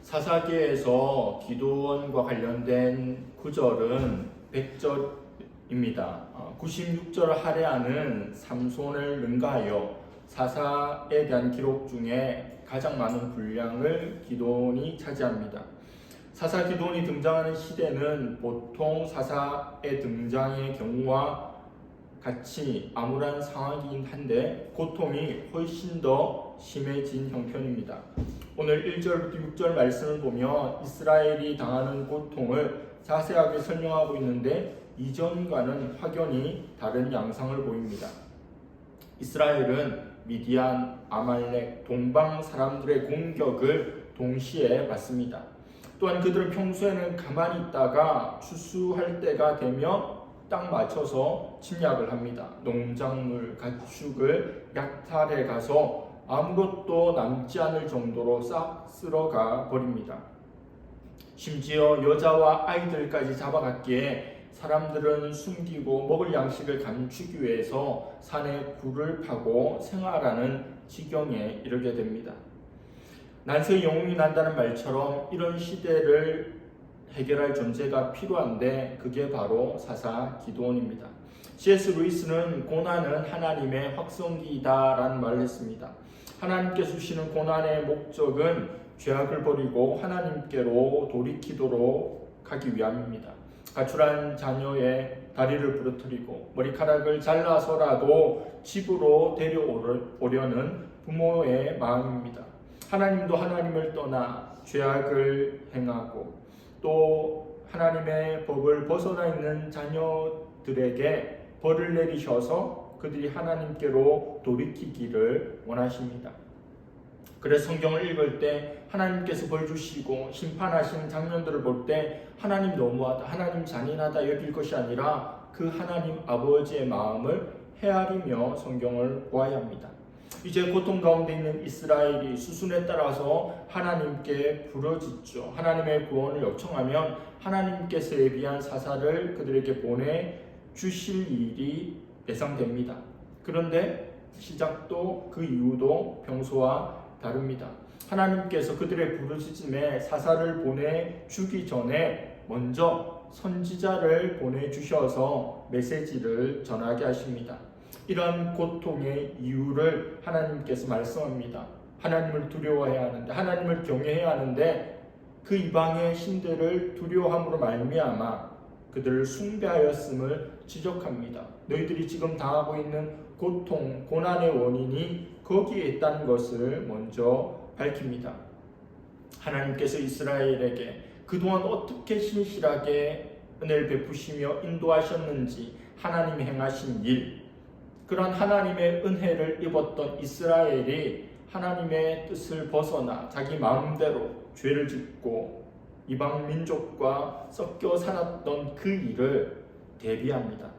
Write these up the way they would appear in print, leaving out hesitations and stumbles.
사사기에서 기도원과 관련된 구절은 100절입니다. 96절을 할애하는 삼손을 능가하여 사사에 대한 기록 중에 가장 많은 분량을 기도원이 차지합니다. 사사 기도원이 등장하는 시대는 보통 사사의 등장의 경우와 같이 암울한 상황이긴 한데 고통이 훨씬 더 심해진 형편입니다. 오늘 1절부터 6절 말씀을 보면 이스라엘이 당하는 고통을 자세하게 설명하고 있는데 이전과는 확연히 다른 양상을 보입니다. 이스라엘은 미디안, 아말렉, 동방 사람들의 공격을 동시에 받습니다. 또한 그들은 평소에는 가만히 있다가 추수할 때가 되면 딱 맞춰서 침략을 합니다. 농작물, 가축을 약탈해 가서 아무것도 남지 않을 정도로 싹 쓸어가 버립니다. 심지어 여자와 아이들까지 잡아갔기에 사람들은 숨기고 먹을 양식을 감추기 위해서 산에 굴을 파고 생활하는 지경에 이르게 됩니다. 난세의 영웅이 난다는 말처럼 이런 시대를 해결할 존재가 필요한데 그게 바로 사사 기도원입니다. C.S. 루이스는 고난은 하나님의 확성기이다라는 말을 했습니다. 하나님께서 주시는 고난의 목적은 죄악을 버리고 하나님께로 돌이키도록 하기 위함입니다. 가출한 자녀의 다리를 부러뜨리고 머리카락을 잘라서라도 집으로 데려오려는 부모의 마음입니다. 하나님도 하나님을 떠나 죄악을 행하고 또 하나님의 법을 벗어나 있는 자녀들에게 벌을 내리셔서 그들이 하나님께로 돌이키기를 원하십니다. 그래서 성경을 읽을 때 하나님께서 벌 주시고 심판하시는 장면들을 볼 때 하나님 너무하다, 하나님 잔인하다 여길 것이 아니라 그 하나님 아버지의 마음을 헤아리며 성경을 보아야 합니다. 이제 고통 가운데 있는 이스라엘이 수순에 따라서 하나님께 부르짖죠. 하나님의 구원을 요청하면 하나님께서 예비한 사사를 그들에게 보내주실 일이 예상됩니다. 그런데 시작도 그 이유도 평소와 다릅니다. 하나님께서 그들의 부르짖음에 사사를 보내주기 전에 먼저 선지자를 보내주셔서 메시지를 전하게 하십니다. 이러한 고통의 이유를 하나님께서 말씀합니다. 하나님을 두려워해야 하는데, 하나님을 경외해야 하는데 그 이방의 신들을 두려워함으로 말미암아 그들을 숭배하였음을 지적합니다. 너희들이 지금 당하고 있는 고통, 고난의 원인이 거기에 있다는 것을 먼저 밝힙니다. 하나님께서 이스라엘에게 그동안 어떻게 신실하게 은혜를 베푸시며 인도하셨는지 하나님이 행하신 일, 그런 하나님의 은혜를 입었던 이스라엘이 하나님의 뜻을 벗어나 자기 마음대로 죄를 짓고 이방 민족과 섞여 살았던 그 일을 대비합니다.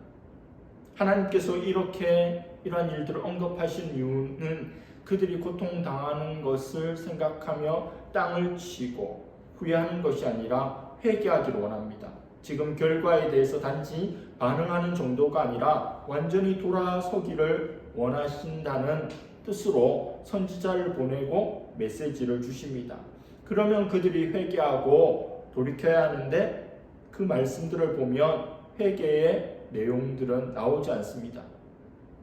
하나님께서 이러한 일들을 언급하신 이유는 그들이 고통당하는 것을 생각하며 땅을 치고 후회하는 것이 아니라 회개하기를 원합니다. 지금 결과에 대해서 단지 반응하는 정도가 아니라 완전히 돌아서기를 원하신다는 뜻으로 선지자를 보내고 메시지를 주십니다. 그러면 그들이 회개하고 돌이켜야 하는데 그 말씀들을 보면 회개의 내용들은 나오지 않습니다.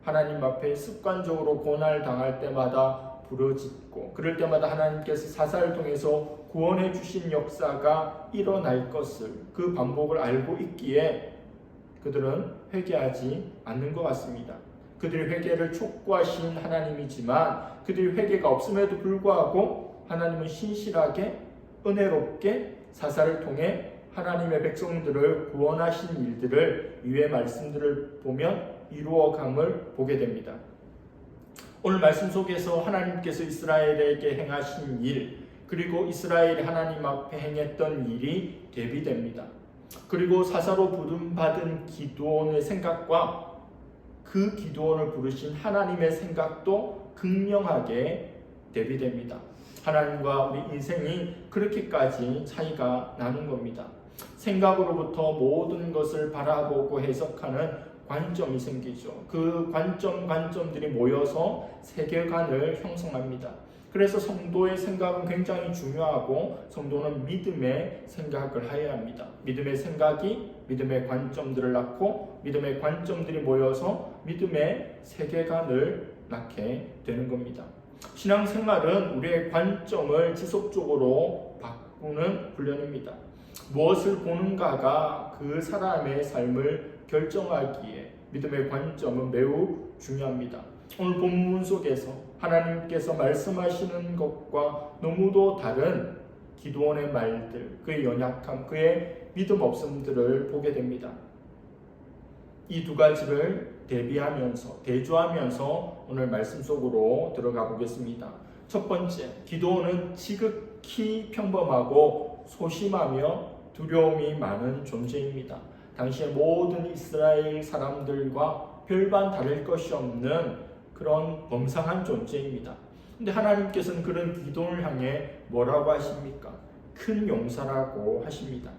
하나님 앞에 습관적으로 고난을 당할 때마다 부르짖고 그럴 때마다 하나님께서 사사를 통해서 구원해 주신 역사가 일어날 것을 그 반복을 알고 있기에 그들은 회개하지 않는 것 같습니다. 그들이 회개를 촉구하신 하나님이지만 그들이 회개가 없음에도 불구하고 하나님은 신실하게 은혜롭게 사사를 통해 하나님의 백성들을 구원하신 일들을 위의 말씀들을 보면 이루어감을 보게 됩니다. 오늘 말씀 속에서 하나님께서 이스라엘에게 행하신 일, 그리고 이스라엘이 하나님 앞에 행했던 일이 대비됩니다. 그리고 사사로 부름받은 기도원의 생각과 그 기도원을 부르신 하나님의 생각도 극명하게 대비됩니다. 하나님과 우리 인생이 그렇게까지 차이가 나는 겁니다. 생각으로부터 모든 것을 바라보고 해석하는 관점이 생기죠. 그 관점들이 모여서 세계관을 형성합니다. 그래서 성도의 생각은 굉장히 중요하고 성도는 믿음의 생각을 해야 합니다. 믿음의 생각이 믿음의 관점들을 낳고 믿음의 관점들이 모여서 믿음의 세계관을 낳게 되는 겁니다. 신앙생활은 우리의 관점을 지속적으로 바꾸는 훈련입니다. 무엇을 보는가가 그 사람의 삶을 결정하기에 믿음의 관점은 매우 중요합니다. 오늘 본문 속에서 하나님께서 말씀하시는 것과 너무도 다른 기드온의 말들, 그의 연약함, 그의 믿음 없음들을 보게 됩니다. 이 두 가지를 대조하면서 오늘 말씀 속으로 들어가 보겠습니다. 첫 번째, 기드온은 지극히 평범하고 소심하며 두려움이 많은 존재입니다. 당시의 모든 이스라엘 사람들과 별반 다를 것이 없는 그런 범상한 존재입니다. 근데 하나님께서는 그런 기드온을 향해 뭐라고 하십니까? 큰 용사라고 하십니다.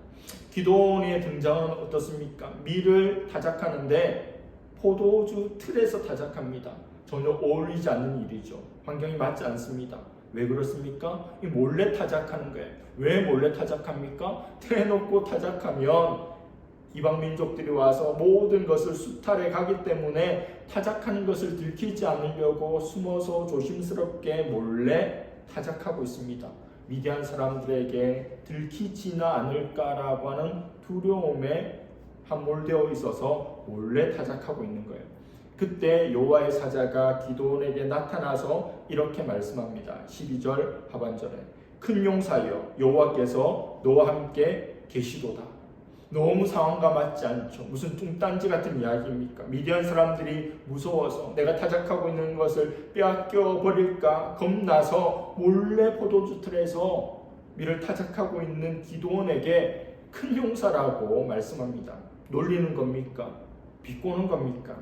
기드온의 등장은 어떻습니까? 밀을 타작하는데 포도주 틀에서 타작합니다. 전혀 어울리지 않는 일이죠. 환경이 맞지 않습니다. 왜 그렇습니까? 이 몰래 타작하는 거예요. 왜 몰래 타작합니까? 대놓고 타작하면 이방 민족들이 와서 모든 것을 수탈해 가기 때문에 타작하는 것을 들키지 않으려고 숨어서 조심스럽게 몰래 타작하고 있습니다. 미디안 사람들에게 들키지나 않을까라고 하는 두려움에 함몰되어 있어서 몰래 타작하고 있는 거예요. 그때 여호와의 사자가 기드온에게 나타나서 이렇게 말씀합니다. 12절 하반절에 큰 용사여 여호와께서 너와 함께 계시도다. 너무 상황과 맞지 않죠. 무슨 뚱딴지 같은 이야기입니까? 미디안 사람들이 무서워서 내가 타작하고 있는 것을 빼앗겨 버릴까 겁나서 몰래 포도주 틀에서 밀을 타작하고 있는 기드온에게 큰 용사라고 말씀합니다. 놀리는 겁니까? 비꼬는 겁니까?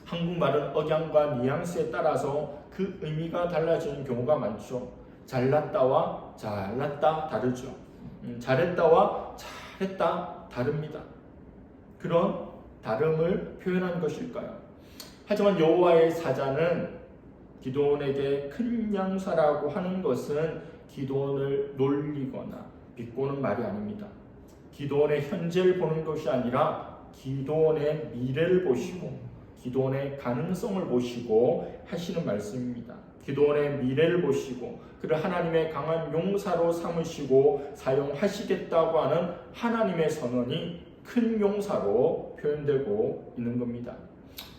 한국말은 억양과 뉘앙스에 따라서 그 의미가 달라지는 경우가 많죠. 잘났다와 잘났다 다르죠. 잘했다와 잘했다 다릅니다. 그런 다름을 표현한 것일까요? 하지만 여호와의 사자는 기드온에게 큰 양사라고 하는 것은 기드온을 놀리거나 비꼬는 말이 아닙니다. 기드온의 현재를 보는 것이 아니라 기드온의 미래를 보시고 기드온의 가능성을 보시고 하시는 말씀입니다. 기드온의 미래를 보시고 그를 하나님의 강한 용사로 삼으시고 사용하시겠다고 하는 하나님의 선언이 큰 용사로 표현되고 있는 겁니다.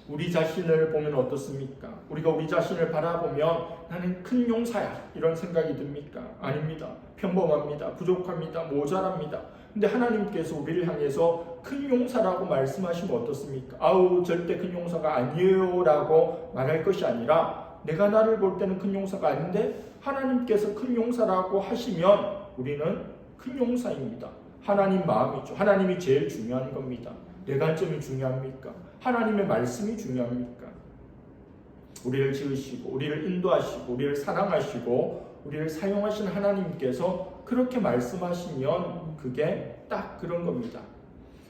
우리 자신을 보면 어떻습니까? 우리가 우리 자신을 바라보면 나는 큰 용사야 이런 생각이 듭니까? 아닙니다. 평범합니다. 부족합니다. 모자랍니다. 근데 하나님께서 우리를 향해서 큰 용사라고 말씀하시면 어떻습니까? 아우 절대 큰 용사가 아니에요 라고 말할 것이 아니라 내가 나를 볼 때는 큰 용사가 아닌데 하나님께서 큰 용사라고 하시면 우리는 큰 용사입니다. 하나님 마음이죠. 하나님이 제일 중요한 겁니다. 내 관점이 중요합니까? 하나님의 말씀이 중요합니까? 우리를 지으시고 우리를 인도하시고 우리를 사랑하시고 우리를 사용하시는 하나님께서 그렇게 말씀하시면 그게 딱 그런 겁니다.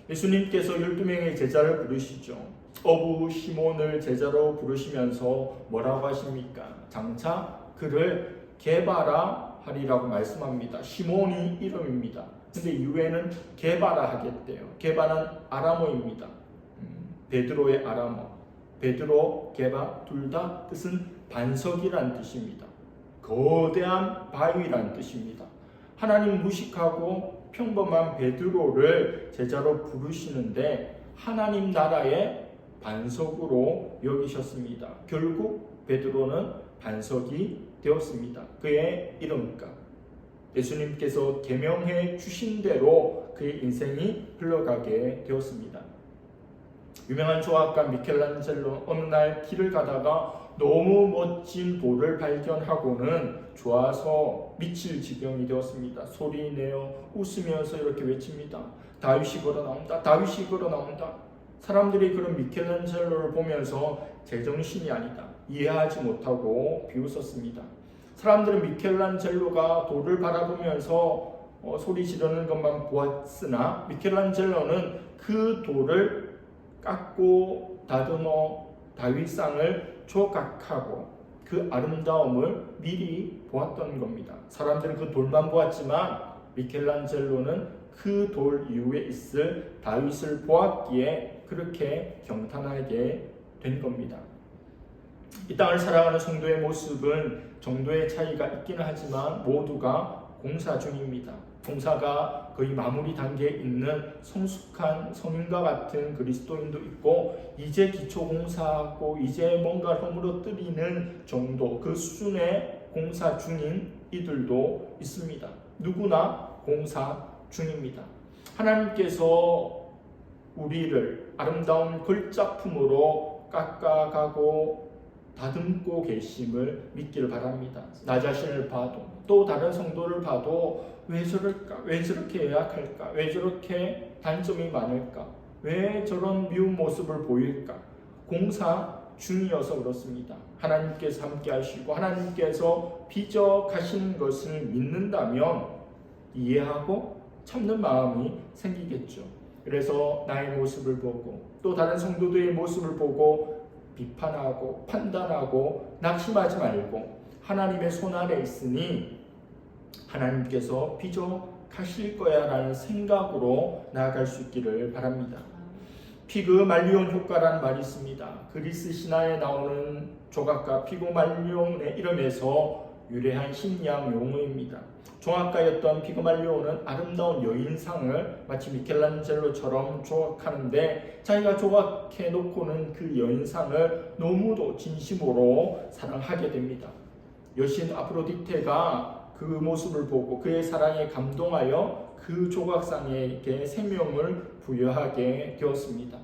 예수님께서 12명의 제자를 부르시죠. 어부 시몬을 제자로 부르시면서 뭐라고 하십니까? 장차 그를 게바라 하리라고 말씀합니다. 시몬이 이름입니다. 근데 이후에는 게바라 하겠대요. 게바는 아람어입니다. 베드로의 아람어. 베드로, 게바 둘 다 뜻은 반석이란 뜻입니다. 거대한 바위란 뜻입니다. 하나님 무식하고 평범한 베드로를 제자로 부르시는데 하나님 나라의 반석으로 여기셨습니다. 결국 베드로는 반석이 되었습니다. 그의 이름값. 예수님께서 계명해 주신 대로 그의 인생이 흘러가게 되었습니다. 유명한 조각가 미켈란젤로 어느 날 길을 가다가 너무 멋진 돌을 발견하고는 좋아서 미칠 지경이 되었습니다. 소리내어 웃으면서 이렇게 외칩니다. 다윗이 걸어 나온다. 다윗이 걸어 나온다. 사람들이 그런 미켈란젤로를 보면서 제정신이 아니다. 이해하지 못하고 비웃었습니다. 사람들은 미켈란젤로가 돌을 바라보면서 소리 지르는 것만 보았으나 미켈란젤로는 그 돌을 깎고 다듬어 다윗상을 조각하고 그 아름다움을 미리 보았던 겁니다. 사람들은 그 돌만 보았지만 미켈란젤로는 그 돌 이후에 있을 다윗을 보았기에 그렇게 경탄하게 된 겁니다. 이 땅을 살아가는 성도의 모습은 정도의 차이가 있기는 하지만 모두가 공사 중입니다. 공사가 거의 마무리 단계에 있는 성숙한 성인과 같은 그리스도인도 있고, 이제 기초공사하고 이제 뭔가를 허물어뜨리는 정도, 그 수준의 공사 중인 이들도 있습니다. 누구나 공사 중입니다. 하나님께서 우리를 아름다운 걸작품으로 깎아가고 다듬고 계심을 믿기를 바랍니다. 나 자신을 봐도 또 다른 성도를 봐도 왜 저럴까? 왜 저렇게 연약할까? 왜 저렇게 단점이 많을까? 왜 저런 미운 모습을 보일까? 공사 중이어서 그렇습니다. 하나님께서 함께 하시고 하나님께서 빚어 가시는 것을 믿는다면 이해하고 참는 마음이 생기겠죠. 그래서 나의 모습을 보고 또 다른 성도들의 모습을 보고 비판하고 판단하고 낙심하지 말고 하나님의 손 아래 있으니 하나님께서 빚어 가실 거야 라는 생각으로 나아갈 수 있기를 바랍니다. 피그말리온 효과라는 말이 있습니다. 그리스 신화에 나오는 조각가 피그말리온의 이름에서 유래한 심리학 용어입니다. 조각가였던 피그말리온은 아름다운 여인상을 마치 미켈란젤로처럼 조각하는데, 자기가 조각해 놓고는 그 여인상을 너무도 진심으로 사랑하게 됩니다. 여신 아프로디테가 그 모습을 보고 그의 사랑에 감동하여 그 조각상에게 생명을 부여하게 되었습니다.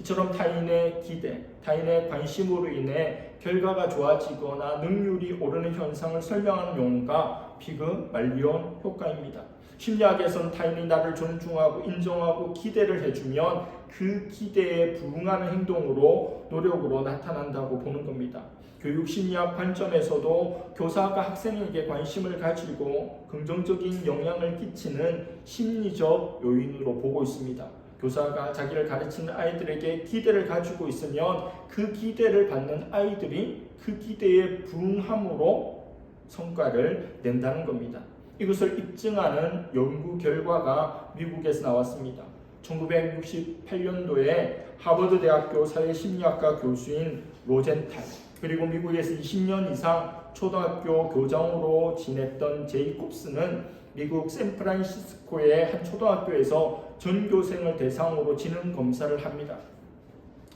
이처럼 타인의 기대, 타인의 관심으로 인해 결과가 좋아지거나 능률이 오르는 현상을 설명하는 용어가 피그말리온 효과입니다. 심리학에서는 타인이 나를 존중하고 인정하고 기대를 해주면 그 기대에 부응하는 행동으로, 노력으로 나타난다고 보는 겁니다. 교육심리학 관점에서도 교사가 학생에게 관심을 가지고 긍정적인 영향을 끼치는 심리적 요인으로 보고 있습니다. 교사가 자기를 가르치는 아이들에게 기대를 가지고 있으면 그 기대를 받는 아이들이 그 기대에 부응함으로 성과를 낸다는 겁니다. 이것을 입증하는 연구 결과가 미국에서 나왔습니다. 1968년도에 하버드 대학교 사회심리학과 교수인 로젠탈, 그리고 미국에서 20년 이상 초등학교 교장으로 지냈던 제이콥스는 미국 샌프란시스코의 한 초등학교에서 전교생을 대상으로 지능 검사를 합니다.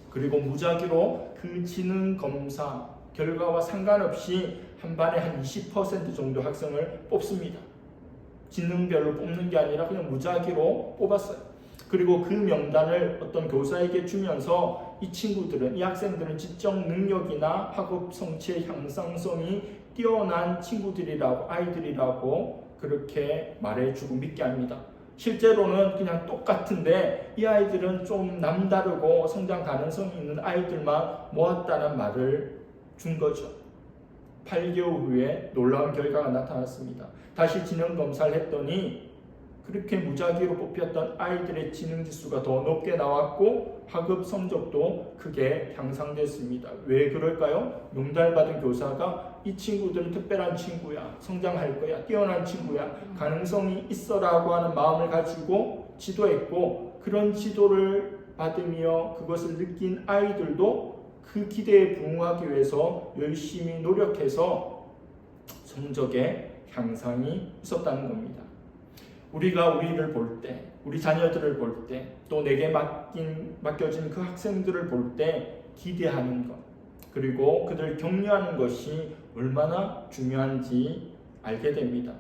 그리고 무작위로 그 지능 검사 결과와 상관없이 한 반에 한 20% 정도 학생을 뽑습니다. 지능별로 뽑는 게 아니라 그냥 무작위로 뽑았어요. 그리고 그 명단을 어떤 교사에게 주면서 이 친구들은, 이 학생들은 지적 능력이나 학업 성취의 향상성이 뛰어난 친구들이라고, 아이들이라고 그렇게 말해주고 믿게 합니다. 실제로는 그냥 똑같은데 이 아이들은 좀 남다르고 성장 가능성이 있는 아이들만 모았다는 말을 준 거죠. 8개월 후에 놀라운 결과가 나타났습니다. 다시 지능 검사를 했더니 그렇게 무작위로 뽑혔던 아이들의 지능 지수가 더 높게 나왔고 학업 성적도 크게 향상됐습니다. 왜 그럴까요? 명단을 받은 교사가 이 친구들은 특별한 친구야, 성장할 거야, 뛰어난 친구야, 가능성이 있어라고 하는 마음을 가지고 지도했고, 그런 지도를 받으며 그것을 느낀 아이들도 그 기대에 부응하기 위해서 열심히 노력해서 성적의 향상이 있었다는 겁니다. 우리가 우리를 볼 때, 우리 자녀들을 볼 때, 또 내게 맡겨진 그 학생들을 볼 때 기대하는 것, 그리고 그들을 격려하는 것이 얼마나 중요한지 알게 됩니다.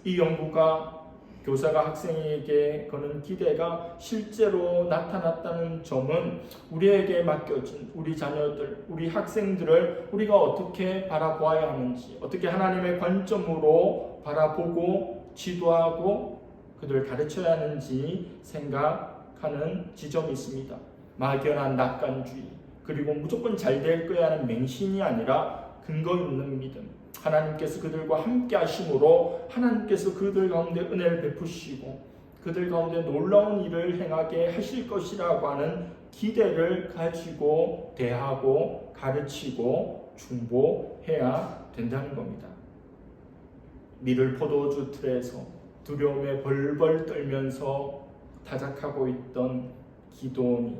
이 연구가 교사가 학생에게 거는 기대가 실제로 나타났다는 점은 우리에게 맡겨진 우리 자녀들, 우리 학생들을 우리가 어떻게 바라보아야 하는지, 어떻게 하나님의 관점으로 바라보고 지도하고 그들을 가르쳐야 하는지 생각하는 지점이 있습니다. 막연한 낙관주의, 그리고 무조건 잘 될 거야 하는 맹신이 아니라 근거 있는 믿음, 하나님께서 그들과 함께 하심으로 하나님께서 그들 가운데 은혜를 베푸시고 그들 가운데 놀라운 일을 행하게 하실 것이라고 하는 기대를 가지고 대하고 가르치고 중보해야 된다는 겁니다. 밀을 포도주 틀에서 두려움에 벌벌 떨면서 타작하고 있던 기드온이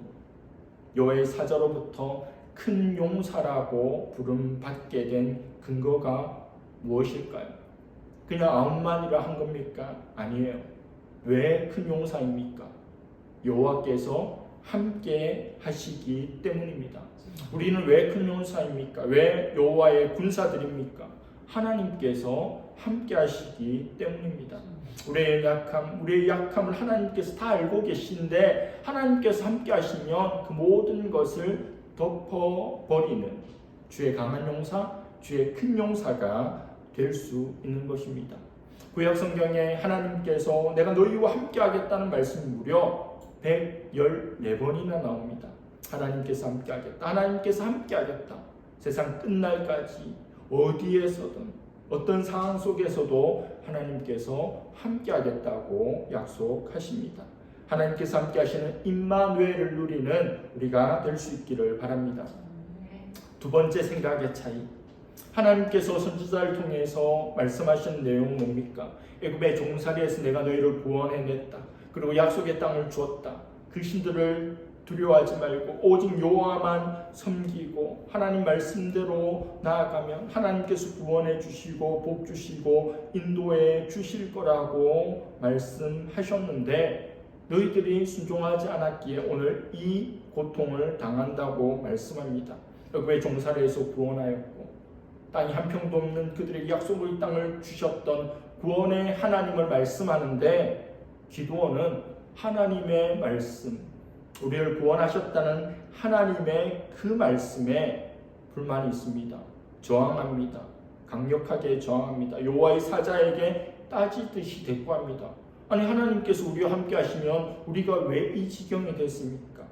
여호와의 사자로부터 큰 용사라고 부름받게 된 근거가 무엇일까요? 그냥 아홉만이라 한 겁니까? 아니에요. 왜 큰 용사입니까? 여호와께서 함께 하시기 때문입니다. 우리는 왜 큰 용사입니까? 왜 여호와의 군사들입니까? 하나님께서 함께 하시기 때문입니다. 우리의 약함을 하나님께서 다 알고 계신데 하나님께서 함께 하시면 그 모든 것을 덮어버리는 주의 강한 용사, 주의 큰 용사가 될 수 있는 것입니다. 구약 성경에 하나님께서 내가 너희와 함께 하겠다는 말씀이 무려 114번이나 나옵니다. 하나님께서 함께 하겠다. 하나님께서 함께 하겠다. 세상 끝날까지 어디에서든 어떤 상황 속에서도 하나님께서 함께 하겠다고 약속하십니다. 하나님께서 함께 하시는 임마누엘을 누리는 우리가 될 수 있기를 바랍니다. 두 번째 생각의 차이. 하나님께서 선지자를 통해서 말씀하신 내용은 뭡니까? 애굽의 종살이에서 내가 너희를 구원해냈다. 그리고 약속의 땅을 주었다. 그 신들을 두려워하지 말고 오직 여호와만 섬기고 하나님 말씀대로 나아가면 하나님께서 구원해 주시고 복 주시고 인도해 주실 거라고 말씀하셨는데 너희들이 순종하지 않았기에 오늘 이 고통을 당한다고 말씀합니다. 애굽의 종살이에서 구원하였고 땅이 한 평도 없는 그들의 약속의 땅을 주셨던 구원의 하나님을 말씀하는데 기드온은 하나님의 말씀, 우리를 구원하셨다는 하나님의 그 말씀에 불만이 있습니다. 저항합니다. 강력하게 저항합니다. 여호와의 사자에게 따지듯이 대꾸합니다. 아니 하나님께서 우리와 함께 하시면 우리가 왜 이 지경이 됐습니까?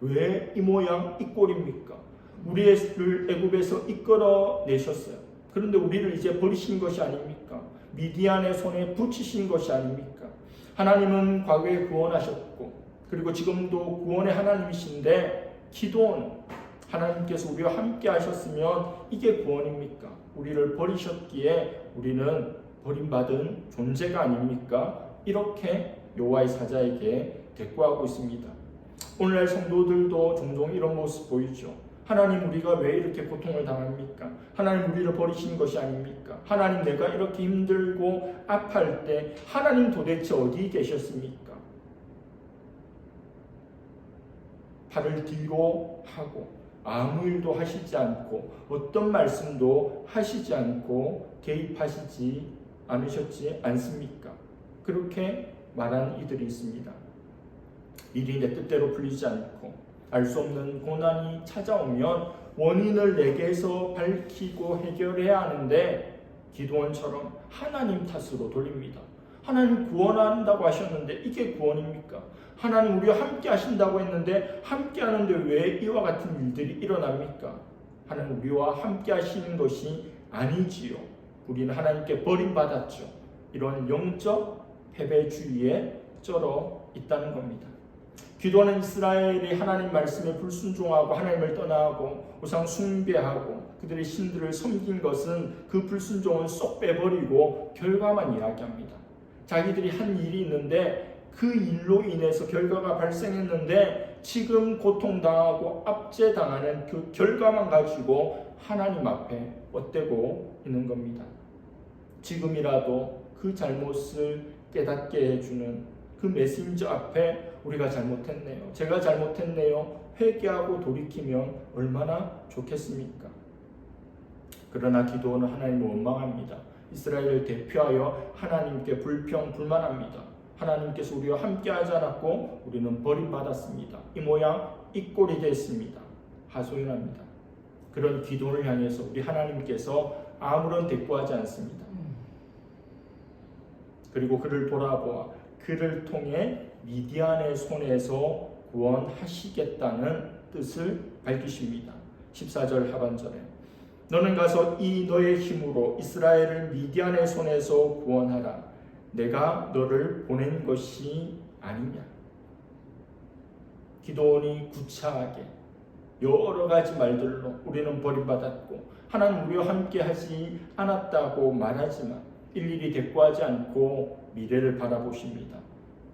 왜 이 모양 이 꼴입니까? 우리를 애굽에서 이끌어내셨어요. 그런데 우리를 이제 버리신 것이 아닙니까? 미디안의 손에 붙이신 것이 아닙니까? 하나님은 과거에 구원하셨고 그리고 지금도 구원의 하나님이신데 기드온 하나님께서 우리와 함께 하셨으면 이게 구원입니까? 우리를 버리셨기에 우리는 버림받은 존재가 아닙니까? 이렇게 여호와의 사자에게 대꾸하고 있습니다. 오늘날 성도들도 종종 이런 모습 보이죠. 하나님 우리가 왜 이렇게 고통을 당합니까? 하나님 우리를 버리신 것이 아닙니까? 하나님 내가 이렇게 힘들고 아파할 때 하나님 도대체 어디 계셨습니까? 팔을 뒤로 하고 아무 일도 하시지 않고 어떤 말씀도 하시지 않고 개입하시지 않으셨지 않습니까? 그렇게 말한 이들이 있습니다. 일이 내 뜻대로 풀리지 않고 알 수 없는 고난이 찾아오면 원인을 내게서 밝히고 해결해야 하는데 기드온처럼 하나님 탓으로 돌립니다. 하나님 구원한다고 하셨는데 이게 구원입니까? 하나님 우리와 함께 하신다고 했는데 함께 하는데 왜 이와 같은 일들이 일어납니까? 하나님 우리와 함께 하시는 것이 아니지요. 우리는 하나님께 버림받았죠. 이런 영적 패배주의에 쩔어 있다는 겁니다. 기도하는 이스라엘이 하나님 말씀에 불순종하고 하나님을 떠나고 우상 숭배하고 그들의 신들을 섬긴 것은 그 불순종은 쏙 빼버리고 결과만 이야기합니다. 자기들이 한 일이 있는데 그 일로 인해서 결과가 발생했는데 지금 고통당하고 압제당하는 그 결과만 가지고 하나님 앞에 뻗대고 있는 겁니다. 지금이라도 그 잘못을 깨닫게 해주는 그 메신저 앞에 우리가 잘못했네요. 제가 잘못했네요. 회개하고 돌이키면 얼마나 좋겠습니까? 그러나 기드온은 하나님을 원망합니다. 이스라엘을 대표하여 하나님께 불평불만합니다. 하나님께서 우리와 함께 하지 않았고 우리는 버림받았습니다. 이 모양 이 꼴이 됐습니다. 하소연합니다. 그런 기도를 향해서 우리 하나님께서 아무런 대꾸하지 않습니다. 그리고 그를 돌아보아 그를 통해 미디안의 손에서 구원하시겠다는 뜻을 밝히십니다. 14절 하반절에 너는 가서 이 너의 힘으로 이스라엘을 미디안의 손에서 구원하라. 내가 너를 보낸 것이 아니냐. 기드온이 구차하게 여러 가지 말들로 우리는 버림받았고 하나님 우리와 함께 하지 않았다고 말하지만 일일이 대꾸하지 않고 미래를 바라보십니다.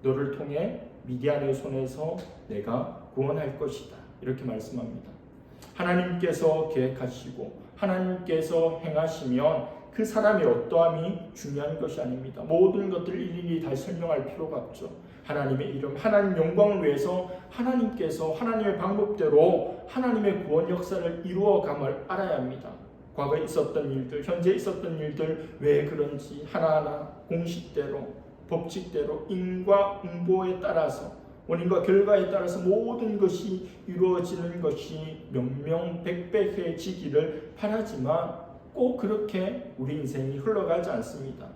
너를 통해 미디안의 손에서 내가 구원할 것이다. 이렇게 말씀합니다. 하나님께서 계획하시고 하나님께서 행하시면 그 사람이 어떠함이 중요한 것이 아닙니다. 모든 것들을 일일이 다 설명할 필요가 없죠. 하나님의 이름, 하나님 영광을 위해서 하나님께서 하나님의 방법대로 하나님의 구원 역사를 이루어감을 알아야 합니다. 과거에 있었던 일들, 현재 있었던 일들 왜 그런지 하나하나 공식대로, 법칙대로, 인과응보에 따라서, 원인과 결과에 따라서 모든 것이 이루어지는 것이 명명백백해지기를 바라지만 꼭 그렇게 우리 인생이 흘러가지 않습니다.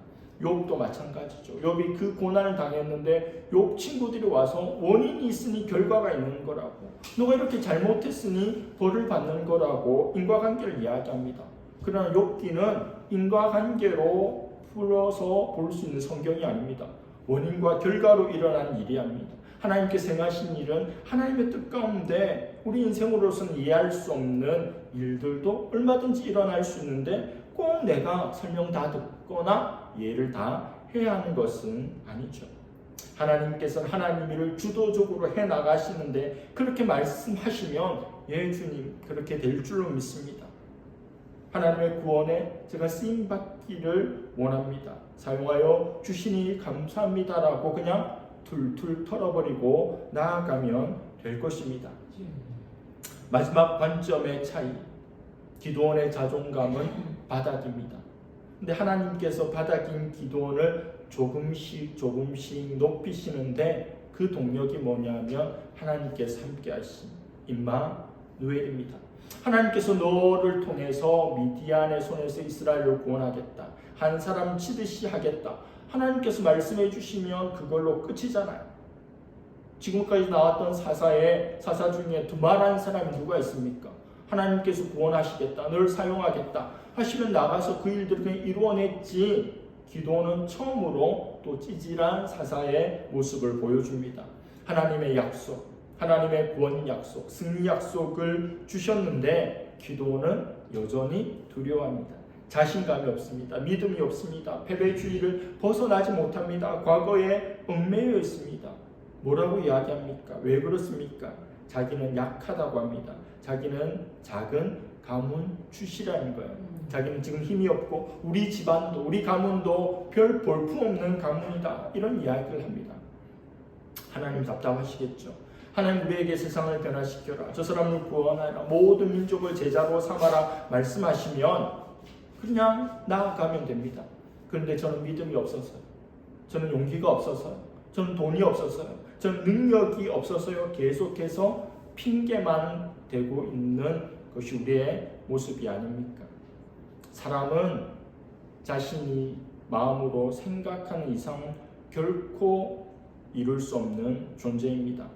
욥도 마찬가지죠. 욥이 그 고난을 당했는데 욥 친구들이 와서 원인이 있으니 결과가 있는 거라고, 너가 이렇게 잘못했으니 벌을 받는 거라고 인과관계를 이야기합니다. 그러나 욥기는 인과관계로 풀어서 볼 수 있는 성경이 아닙니다. 원인과 결과로 일어난 일이 아닙니다. 하나님께서 행하신 일은 하나님의 뜻 가운데 우리 인생으로서는 이해할 수 없는 일들도 얼마든지 일어날 수 있는데 꼭 내가 설명 다 듣거나 이해를 다 해야 하는 것은 아니죠. 하나님께서는 하나님 일을 주도적으로 해나가시는데 그렇게 말씀하시면 예 주님 그렇게 될 줄로 믿습니다. 하나님의 구원에 제가 쓰임받기를 원합니다. 사용하여 주시니 감사합니다라고 그냥 툴툴 털어버리고 나아가면 될 것입니다. 마지막 관점의 차이, 기도원의 자존감은 바닥입니다. 근데 하나님께서 바닥인 기도원을 조금씩 높이시는데 그 동력이 뭐냐면 하나님께서 함께 하신 임마누엘입니다. 하나님께서 너를 통해서 미디안의 손에서 이스라엘을 구원하겠다, 한 사람 치듯이 하겠다, 하나님께서 말씀해 주시면 그걸로 끝이잖아요. 지금까지 나왔던 사사 중에 두말한 사람이 누가 있습니까? 하나님께서 구원하시겠다, 널 사용하겠다 하시면 나가서 그 일들을 이루어냈지. 기도는 처음으로 또 찌질한 사사의 모습을 보여줍니다. 하나님의 약속, 하나님의 구원 약속, 승리 약속을 주셨는데 기도는 여전히 두려워합니다. 자신감이 없습니다. 믿음이 없습니다. 패배주의를 벗어나지 못합니다. 과거에 얽매여 있습니다. 뭐라고 이야기합니까? 왜 그렇습니까? 자기는 약하다고 합니다. 자기는 작은 가문 출시라는 거예요. 자기는 지금 힘이 없고 우리 집안도 우리 가문도 별 볼품없는 가문이다, 이런 이야기를 합니다. 하나님 답답하시겠죠. 하나님 우리에게 세상을 변화시켜라, 저 사람을 구원하라, 모든 민족을 제자로 삼아라 말씀하시면 그냥 나아가면 됩니다. 그런데 저는 믿음이 없어서요, 저는 용기가 없어서요, 저는 돈이 없어서요, 저는 능력이 없어서요, 계속해서 핑계만 대고 있는 것이 우리의 모습이 아닙니까? 사람은 자신이 마음으로 생각하는 이상 결코 이룰 수 없는 존재입니다.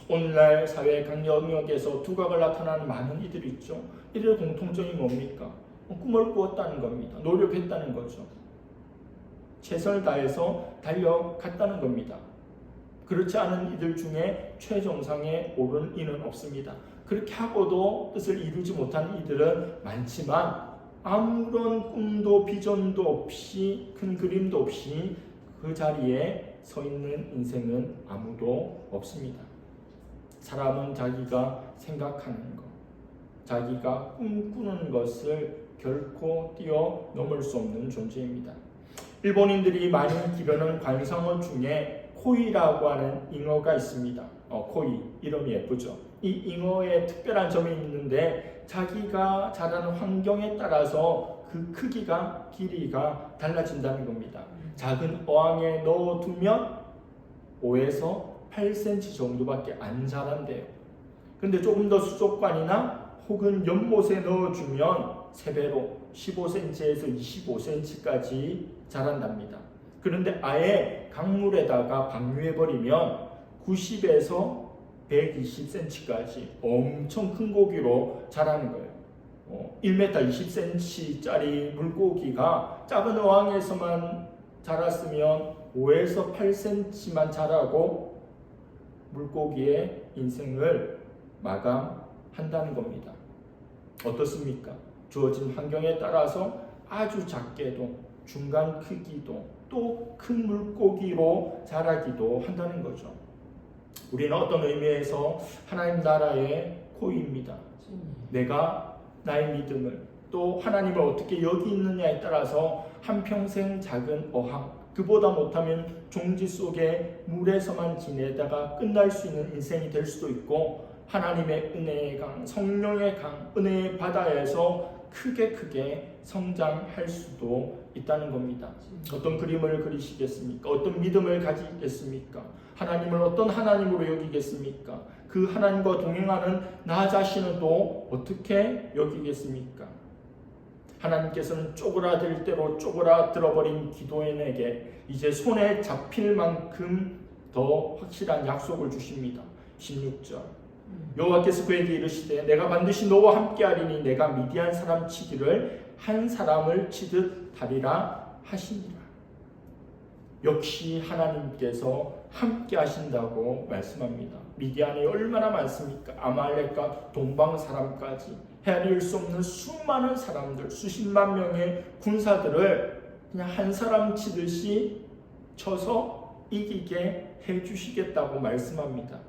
오늘날 사회 각 영역에서 두각을 나타나는 많은 이들이 있죠. 이들의 공통점이 뭡니까? 꿈을 꾸었다는 겁니다. 노력했다는 거죠. 최선을 다해서 달려갔다는 겁니다. 그렇지 않은 이들 중에 최정상에 오른 이는 없습니다. 그렇게 하고도 뜻을 이루지 못한 이들은 많지만 아무런 꿈도 비전도 없이 큰 그림도 없이 그 자리에 서 있는 인생은 아무도 없습니다. 사람은 자기가 생각하는 것, 자기가 꿈꾸는 것을 결코 뛰어넘을 수 없는 존재입니다. 일본인들이 많이 기르는 관상어 중에 코이라고 하는 잉어가 있습니다. 코이, 이름이 예쁘죠. 이 잉어에 특별한 점이 있는데 자기가 자라는 환경에 따라서 그 크기가, 길이가 달라진다는 겁니다. 작은 어항에 넣어두면 5에서 8cm 정도밖에 안 자란대요. 근데 조금 더 수족관이나 혹은 연못에 넣어주면 3배로 15cm에서 25cm까지 자란답니다. 그런데 아예 강물에다가 방류해버리면 90에서 120cm까지 엄청 큰 고기로 자라는 거예요. 1m 20cm짜리 물고기가 작은 어항에서만 자랐으면 5에서 8cm만 자라고 물고기의 인생을 마감한다는 겁니다. 어떻습니까? 주어진 환경에 따라서 아주 작게도 중간 크기도 또 큰 물고기로 자라기도 한다는 거죠. 우리는 어떤 의미에서 하나님 나라의 코입니다. 내가 나의 믿음을 또 하나님을 어떻게 여기느냐에 따라서 한평생 작은 어항, 그보다 못하면 종지 속에 물에서만 지내다가 끝날 수 있는 인생이 될 수도 있고, 하나님의 은혜의 강, 성령의 강, 은혜의 바다에서 크게 성장할 수도 있다는 겁니다. 어떤 그림을 그리시겠습니까? 어떤 믿음을 가지겠습니까? 하나님을 어떤 하나님으로 여기겠습니까? 그 하나님과 동행하는 나 자신은 또 어떻게 여기겠습니까? 하나님께서는 쪼그라들 대로 쪼그라들어버린 기도인에게 이제 손에 잡힐 만큼 더 확실한 약속을 주십니다. 16절 여호와께서 그에게 이르시되 내가 반드시 너와 함께하리니 내가 미디안 사람 치기를 한 사람을 치듯 하리라 하시니라. 역시 하나님께서 함께 하신다고 말씀합니다. 미디안이 얼마나 많습니까? 아말렉과 동방 사람까지 헤아릴 수 없는 수많은 사람들, 수십만 명의 군사들을 그냥 한 사람 치듯이 쳐서 이기게 해주시겠다고 말씀합니다.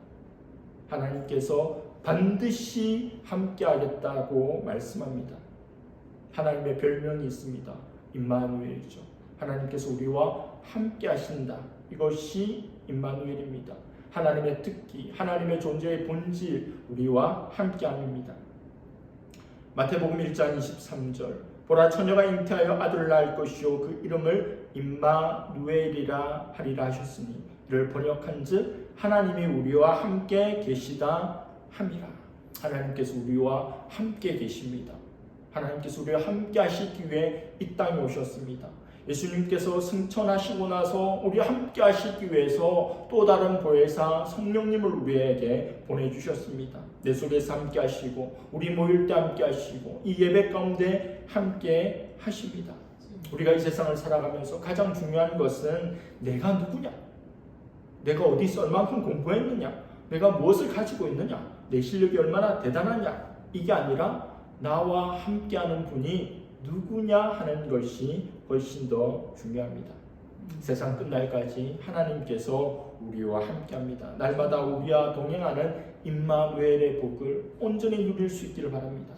하나님께서 반드시 함께하겠다고 말씀합니다. 하나님의 별명이 있습니다. 임마누엘이죠. 하나님께서 우리와 함께하신다. 이것이 임마누엘입니다. 하나님의 특기, 하나님의 존재의 본질, 우리와 함께함입니다. 마태복음 1장 23절 보라 처녀가 잉태하여 아들을 낳을 것이요 그 이름을 임마누엘이라 하리라 하셨으니 이를 번역한즉 하나님이 우리와 함께 계시다 함이라. 하나님께서 우리와 함께 계십니다. 하나님께서 우리와 함께 하시기 위해 이 땅에 오셨습니다. 예수님께서 승천하시고 나서 우리와 함께 하시기 위해서 또 다른 보혜사 성령님을 우리에게 보내주셨습니다. 내 속에서 함께 하시고 우리 모일 때 함께 하시고 이 예배 가운데 함께 하십니다. 우리가 이 세상을 살아가면서 가장 중요한 것은 내가 누구냐, 내가 어디서 얼마만큼 공부했느냐, 내가 무엇을 가지고 있느냐, 내 실력이 얼마나 대단하냐, 이게 아니라 나와 함께하는 분이 누구냐 하는 것이 훨씬 더 중요합니다. 세상 끝날까지 하나님께서 우리와 함께합니다. 날마다 우리와 동행하는 임마누엘의 복을 온전히 누릴 수 있기를 바랍니다.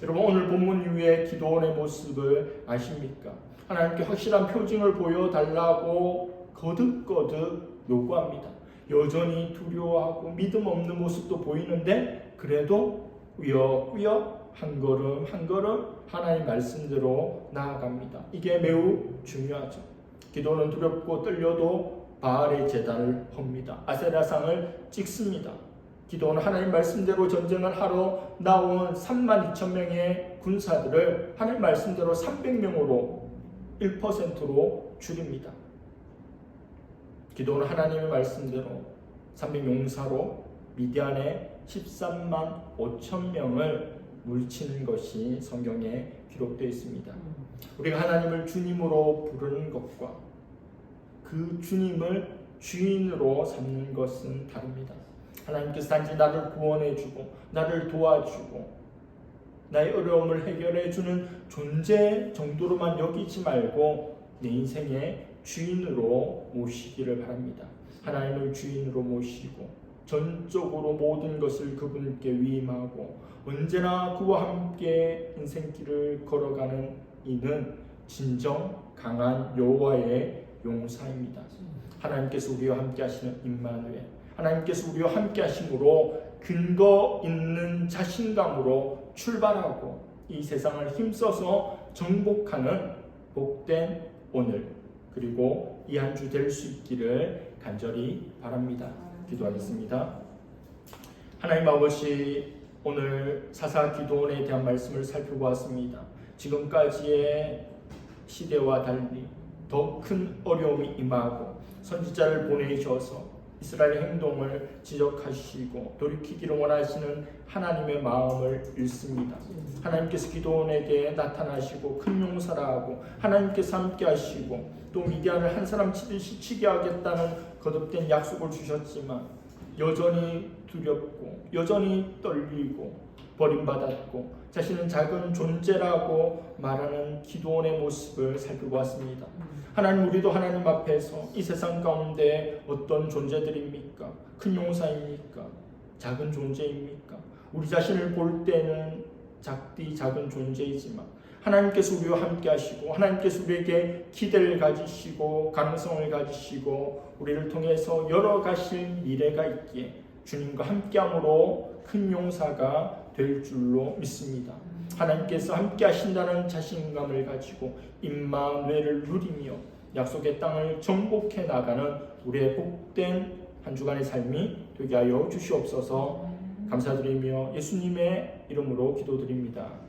여러분 오늘 본문 이후에 기도원의 모습을 아십니까? 하나님께 확실한 표징을 보여달라고 거듭거듭 요구합니다. 여전히 두려워하고 믿음 없는 모습도 보이는데 그래도 꾸역꾸역 한 걸음 한 걸음 하나님 말씀대로 나아갑니다. 이게 매우 중요하죠. 기도는 두렵고 떨려도 바알의 제단을 헙니다. 아세라상을 찍습니다. 기도는 하나님 말씀대로 전쟁을 하러 나온 32,000명의 군사들을 하나님 말씀대로 300명으로 1%로 줄입니다. 기도는 하나님의 말씀대로 300용사로 미디안의 13만 5천 명을 물치는 것이 성경에 기록되어 있습니다. 우리가 하나님을 주님으로 부르는 것과 그 주님을 주인으로 삼는 것은 다릅니다. 하나님께서 단지 나를 구원해주고 나를 도와주고 나의 어려움을 해결해주는 존재 정도로만 여기지 말고 내 인생의 주인으로 모시기를 바랍니다. 하나님을 주인으로 모시고 전적으로 모든 것을 그분께 위임하고 언제나 그와 함께 인생길을 걸어가는 이는 진정 강한 여호와의 용사입니다. 하나님께서 우리와 함께 하시는 임마누엘, 하나님께서 우리와 함께 하심으로 근거 있는 자신감으로 출발하고 이 세상을 힘써서 정복하는 복된 오늘 그리고 이 한 주 될 수 있기를 간절히 바랍니다. 기도하겠습니다. 하나님 아버지, 오늘 사사 기도원에 대한 말씀을 살펴보았습니다. 지금까지의 시대와 달리 더 큰 어려움이 임하고 선지자를 보내셔서 이스라엘의 행동을 지적하시고 돌이키기를 원하시는 하나님의 마음을 읽습니다. 하나님께서 기도원에게 나타나시고 큰 용사라 하고 하나님께서 함께 하시고 또 미디안을 한 사람 치듯이 치게 하겠다는 거듭된 약속을 주셨지만 여전히 두렵고 여전히 떨리고 버림받았고 자신은 작은 존재라고 말하는 기드온의 모습을 살펴보았습니다. 하나님, 우리도 하나님 앞에서 이 세상 가운데 어떤 존재들입니까? 큰 용사입니까? 작은 존재입니까? 우리 자신을 볼 때는 작은 존재이지만 하나님께서 우리와 함께 하시고 하나님께서 우리에게 기대를 가지시고 가능성을 가지시고 우리를 통해서 열어가실 미래가 있기에 주님과 함께함으로 큰 용사가 될 줄로 믿습니다. 하나님께서 함께 하신다는 자신감을 가지고 임마누엘을 누리며 약속의 땅을 정복해 나가는 우리의 복된 한 주간의 삶이 되게 하여 주시옵소서. 감사드리며 예수님의 이름으로 기도드립니다.